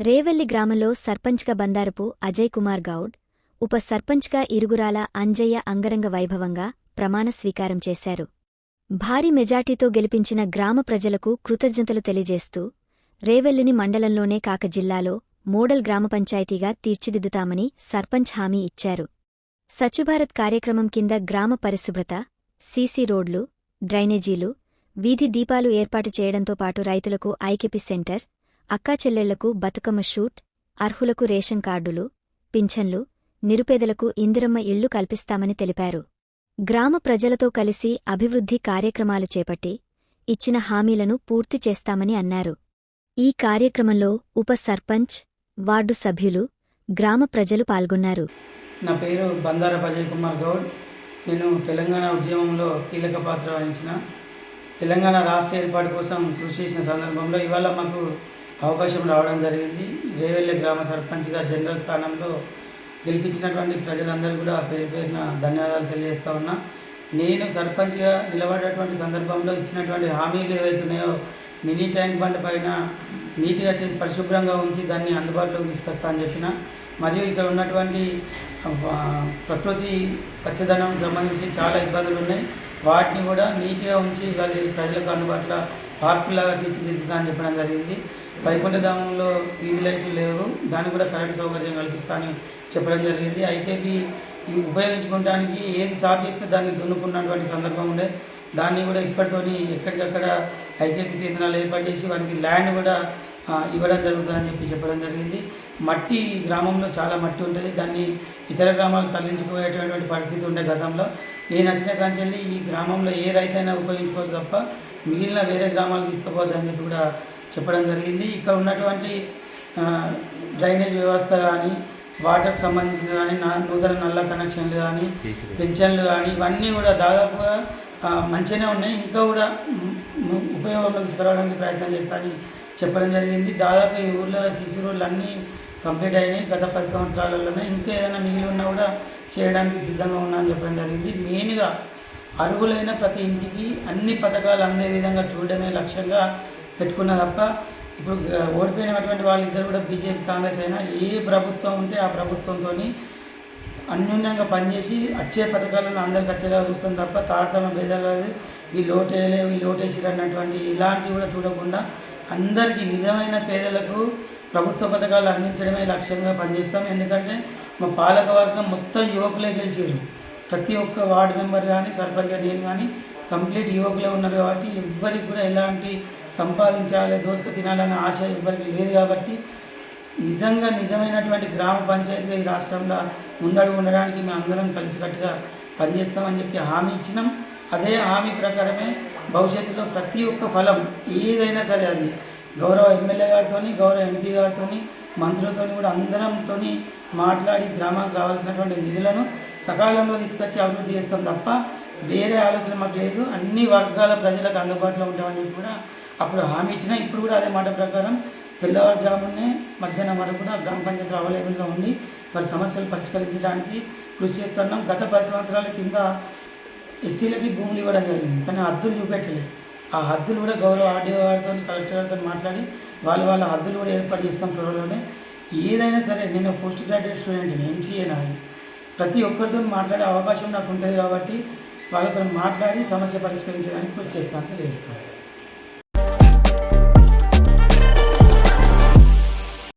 రేవెల్లి గ్రామంలో సర్పంచ్గా బందారపు అజయ్ కుమార్ గౌడ్, ఉప సర్పంచ్గా ఇరుగురాల అంజయ్య అంగరంగ వైభవంగా ప్రమాణ స్వీకారం చేశారు. భారీ మెజార్టీతో గెలిపించిన గ్రామ ప్రజలకు కృతజ్ఞతలు తెలియజేస్తూ రేవెల్లిని మండలంలోనే కాక జిల్లాలో మోడల్ గ్రామ పంచాయతీగా తీర్చిదిద్దుతామని సర్పంచ్ హామీ ఇచ్చారు. స్వచ్ఛభారత్ కార్యక్రమం కింద గ్రామ పరిశుభ్రత, సీసీ రోడ్లు, డ్రైనేజీలు, వీధి దీపాలు ఏర్పాటు చేయడంతో పాటు రైతులకు ఐకేపీ సెంటర్, అక్కాచెల్లెళ్లకు బతుకమ్మ షూట్, అర్హులకు రేషన్ కార్డులు, పింఛన్లు, నిరుపేదలకు ఇందిరమ్మ ఇళ్లు కల్పిస్తామని తెలిపారు. గ్రామ ప్రజలతో కలిసి అభివృద్ధి కార్యక్రమాలు చేపట్టి ఇచ్చిన హామీలను పూర్తి చేస్తామని అన్నారు. ఈ కార్యక్రమంలో ఉప సర్పంచ్, వార్డు సభ్యులు, గ్రామ ప్రజలు పాల్గొన్నారు. నా పేరు బందారపు అజయ్ కుమార్ గౌడ్. నేను తెలంగాణ ఉద్యమంలో కీలక పాత్ర వహించిన, తెలంగాణ రాష్ట్ర ఏర్పాటు కోసం కృషి చేసిన సందర్భంలో ఇవాళ మాకు అవకాశం రావడం జరిగింది. రేవెల్లి గ్రామ సర్పంచ్గా జనరల్ స్థానంలో గెలిపించినటువంటి ప్రజలందరూ కూడా పేరు పేరున ధన్యవాదాలు తెలియజేస్తూ ఉన్నా. నేను సర్పంచ్గా నిలబడేటువంటి సందర్భంలో ఇచ్చినటువంటి హామీలు ఏవైతున్నాయో మినీ ట్యాంక్ బండ్ పైన నీట్గా చేసి పరిశుభ్రంగా ఉంచి దాన్ని అందుబాటులోకి తీసుకొస్తా అని చెప్పిన, మరియు ఇక్కడ ఉన్నటువంటి ప్రకృతి పచ్చదనం సంబంధించి చాలా ఇబ్బందులు ఉన్నాయి, వాటిని కూడా నీట్గా ఉంచి అది ప్రజలకు అందుబాటులో పార్కులాగా తీర్చిదిద్దుతా అని చెప్పడం జరిగింది. వైకుంఠధామంలో వీధి లైట్లు లేవు, దానికి కూడా కరెంటు సౌకర్యం కల్పిస్తా అని చెప్పడం జరిగింది. ఐకేపీ ఉపయోగించుకోవడానికి ఏది సాగు చేస్తే దాన్ని దున్నుకున్నటువంటి సందర్భం ఉండే, దాన్ని కూడా ఇప్పటితోని ఎక్కడికక్కడ ఐకేపీ కేంద్రాలు ఏర్పాటు చేసి వారికి ల్యాండ్ కూడా ఇవ్వడం జరుగుతుందని చెప్పడం జరిగింది. మట్టి గ్రామంలో చాలా మట్టి ఉంటుంది, దాన్ని ఇతర గ్రామాలు తరలించుకుపోయేటటువంటి పరిస్థితి ఉండే గతంలో. నేను వచ్చిన కాంచెల్లి ఈ గ్రామంలో ఏ రైతైనా ఉపయోగించుకోవచ్చు తప్ప మిగిలిన వేరే గ్రామాలు తీసుకుపోవద్దని చెప్పి కూడా చెప్పడం జరిగింది. ఇక్కడ ఉన్నటువంటి డ్రైనేజ్ వ్యవస్థ కానీ, వాటర్కి సంబంధించిన కానీ, నూతన నల్ల కనెక్షన్లు కానీ, పెన్షన్లు కానీ, ఇవన్నీ కూడా దాదాపుగా మంచిగానే ఉన్నాయి, ఇంకా కూడా ఉపయోగంలో తీసుకురావడానికి ప్రయత్నం చేస్తానని చెప్పడం జరిగింది. దాదాపు ఈ ఊళ్ళో సీసీ రోడ్లు అన్నీ కంప్లీట్ అయినాయి. గత 10 సంవత్సరాలలోనే ఇంకా ఏదైనా మిగిలి ఉన్నా కూడా చేయడానికి సిద్ధంగా ఉన్నా అని చెప్పడం జరిగింది. మెయిన్గా అర్హులైన ప్రతి ఇంటికి అన్ని పథకాలు అందే విధంగా చూడడమే లక్ష్యంగా పెట్టుకున్న తప్ప ఇప్పుడు ఓడిపోయినటువంటి వాళ్ళిద్దరు కూడా బీజేపీ, కాంగ్రెస్ అయినా ఏ ప్రభుత్వం ఉంటే ఆ ప్రభుత్వంతో అన్యోన్యంగా పనిచేసి వచ్చే పథకాలను అందరికి వచ్చేలా చూస్తాం తప్ప తారతమ్య భేదాలు వీళ్ళు ఓటేయలేవు వీళ్ళు ఓటేసిరు అన్నటువంటి ఇలాంటివి కూడా చూడకుండా అందరికీ నిజమైన పేదలకు ప్రభుత్వ పథకాలు అందించడమే లక్ష్యంగా పనిచేస్తాం. ఎందుకంటే మా పాలక వర్గం మొత్తం యువకులే గెలిచారు. ప్రతి ఒక్క వార్డు మెంబర్ కానీ, సర్పంచ్ నేను కానీ కంప్లీట్ యువకులే ఉన్నారు కాబట్టి ఎవ్వరికి కూడా ఎలాంటి సంపాదించాలి, దోసుకు తినాలనే ఆశ ఎవ్వరికి లేదు. కాబట్టి నిజమైనటువంటి గ్రామ పంచాయతీగా ఈ రాష్ట్రంలో ముందడుగు ఉండడానికి మేము అందరం కలిసికట్టుగా పనిచేస్తామని చెప్పి హామీ ఇచ్చినాం. అదే హామీ ప్రకారమే భవిష్యత్తులో ప్రతి ఒక్క ఫలం ఏదైనా సరే అది గౌరవ ఎమ్మెల్యే గారితో, గౌరవ ఎంపీ గారితో, మంత్రులతో కూడా అందరంతో మాట్లాడి గ్రామానికి రావాల్సినటువంటి నిధులను సకాలంలో తీసుకొచ్చి అభివృద్ధి చేస్తాం తప్ప వేరే ఆలోచన మాకు లేదు. అన్ని వర్గాల ప్రజలకు అందుబాటులో ఉంటామని కూడా అప్పుడు హామీ ఇచ్చినా, ఇప్పుడు కూడా అదే మాట ప్రకారం తెల్లవారుజామునే మధ్యాహ్నం వరకు కూడా గ్రామ పంచాయతీ అవైలబుల్గా ఉండి వారి సమస్యలు పరిష్కరించడానికి కృషి చేస్తున్నాం. గత 10 సంవత్సరాల కింద ఎస్సీలకి భూములు ఇవ్వడం జరిగింది, కానీ హద్దులు చూపెట్టలేదు. ఆ హద్దులు కూడా గౌరవ ఆర్డీఓ గారితో, కలెక్టర్ గారితో మాట్లాడి వాళ్ళ హద్దులు కూడా ఏర్పాటు చేస్తాం త్వరలోనే. ఏదైనా సరే నేను పోస్ట్ గ్రాడ్యుయేట్ స్టూడెంట్ని, ఎంసీఏ నాది, ప్రతి ఒక్కరితో మాట్లాడే అవకాశం నాకు ఉంటుంది కాబట్టి వాళ్ళతో మాట్లాడి సమస్య పరిష్కరించడానికి కృషి చేస్తానని తెలియజేస్తాను.